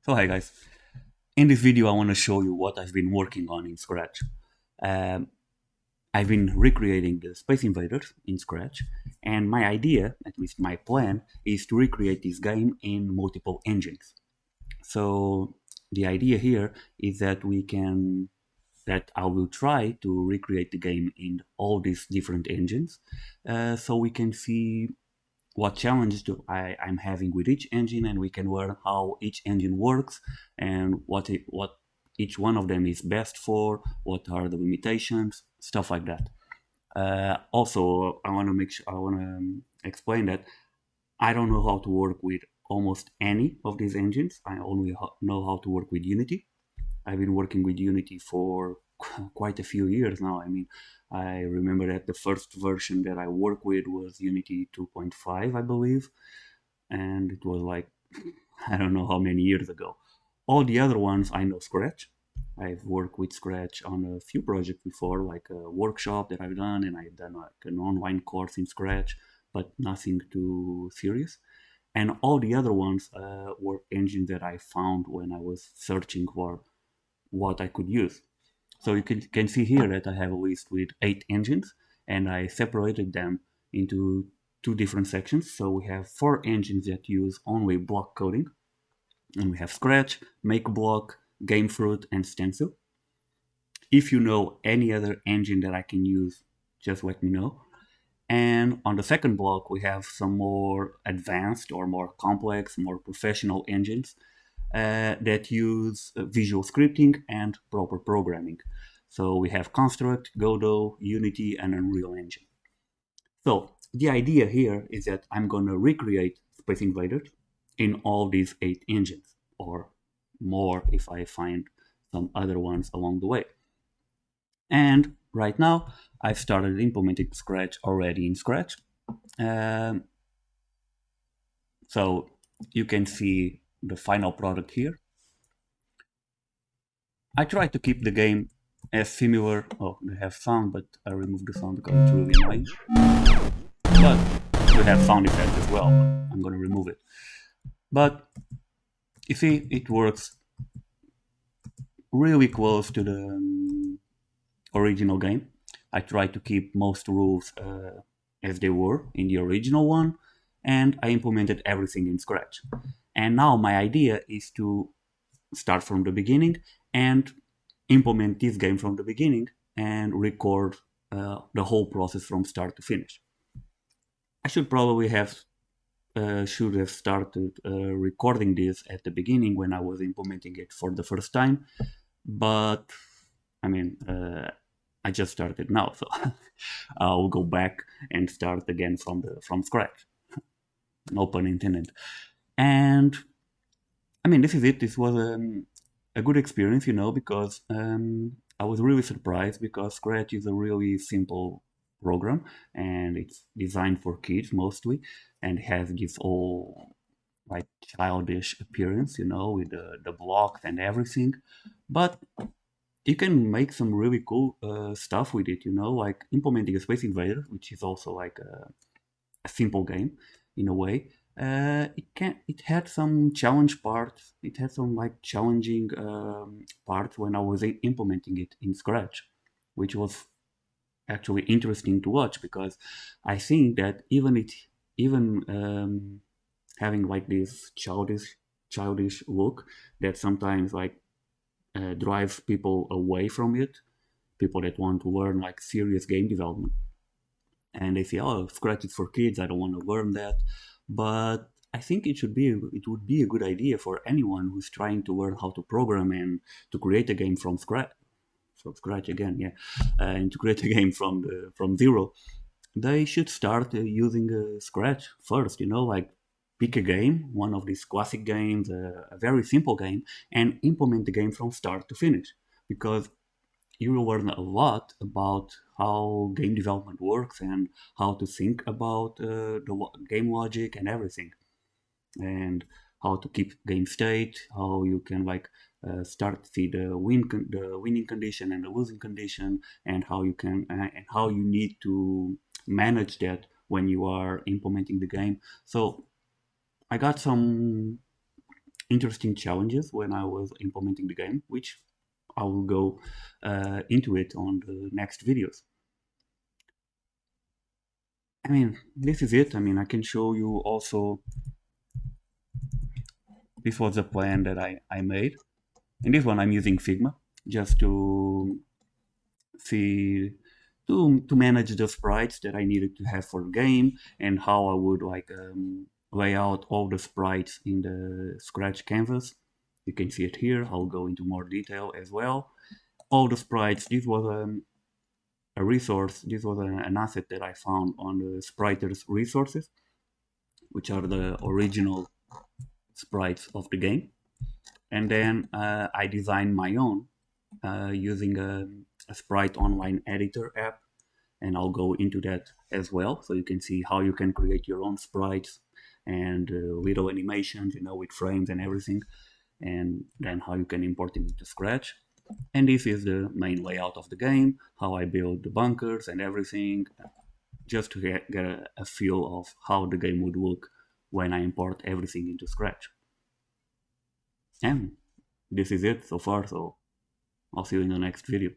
So hi guys, in this video I want to show you what I've been working on in Scratch. Um, I've been recreating the Space Invaders in Scratch, and my idea, at least my plan, is to recreate this game in multiple engines. So the idea here is that I will try to recreate the game in all these different engines, so we can see what challenges I'm having with each engine, and we can learn how each engine works and what each one of them is best for, what are the limitations, stuff like that. Also, I want to explain that I don't know how to work with almost any of these engines. I only know how to work with Unity. I've been working with Unity for quite a few years now. I mean, I remember that the first version that I worked with was Unity 2.5, I believe, and it was like I don't know how many years ago. All the other ones I know Scratch. I've worked with Scratch on a few projects before, like a workshop that I've done, and I've done like an online course in Scratch, but nothing too serious. And all the other ones were engines that I found when I was searching for what I could use. So you can see here that I have a list with 8 engines, and I separated them into two different sections. So we have 4 engines that use only block coding, and we have Scratch, MakeBlock, GameFruit, and Stencil. If you know any other engine that I can use, just let me know. And on the second block, we have some more advanced or more complex, more professional engines that use visual scripting and proper programming. So we have Construct, Godot, Unity, and Unreal Engine. So the idea here is that I'm going to recreate Space Invaders in all these 8 engines, or more if I find some other ones along the way. And right now, I've started implementing Scratch already in Scratch. Um, so you can see the final product here. I try to keep the game as similar. Oh, they have sound, but I removed the sound because it's really annoying. But we have sound effects as well. I'm gonna remove it. But you see, it works really close to the original game. I tried to keep most rules as they were in the original one, and I implemented everything in Scratch. And now my idea is to start from the beginning and implement this game from the beginning and record the whole process from start to finish. I should have started recording this at the beginning when I was implementing it for the first time, but I mean, I just started now, so I'll go back and start again from scratch. No pun intended. And I mean, this is it. This was a good experience, because I was really surprised because Scratch is a really simple program and it's designed for kids mostly and has this all like childish appearance, with the blocks and everything. But you can make some really cool stuff with it, like implementing a Space Invader, which is also like a simple game in a way. It had some challenge parts. It had some like challenging parts when I was implementing it in Scratch, which was actually interesting to watch because I think that even having like this childish look that sometimes like drives people away from it, people that want to learn like serious game development, and they say, "Oh, Scratch is for kids. I don't want to learn that." But I think it would be a good idea for anyone who's trying to learn how to program and to create a game from scratch again, yeah, and to create a game from zero. They should start using Scratch first. Like pick a game, one of these classic games, a very simple game, and implement the game from start to finish, because you will learn a lot about how game development works and how to think about game logic and everything, and how to keep game state, how you can like start to see the winning condition and the losing condition, and how you need to manage that when you are implementing the game. So I got some interesting challenges when I was implementing the game, which I will go into it on the next videos. I mean, this is it. I mean, I can show you also, this was a plan that I made. In this one, I'm using Figma just to see, to manage the sprites that I needed to have for the game, and how I would like lay out all the sprites in the Scratch canvas. You can see it here. I'll go into more detail as well. All the sprites, this was a resource, this was an asset that I found on the Spriters resources, which are the original sprites of the game. And then I designed my own using a sprite online editor app, and I'll go into that as well, so you can see how you can create your own sprites and little animations, with frames and everything, and then how you can import it into Scratch. And this is the main layout of the game, how I build the bunkers and everything, just to get a feel of how the game would look when I import everything into Scratch. And this is it so far, so I'll see you in the next video.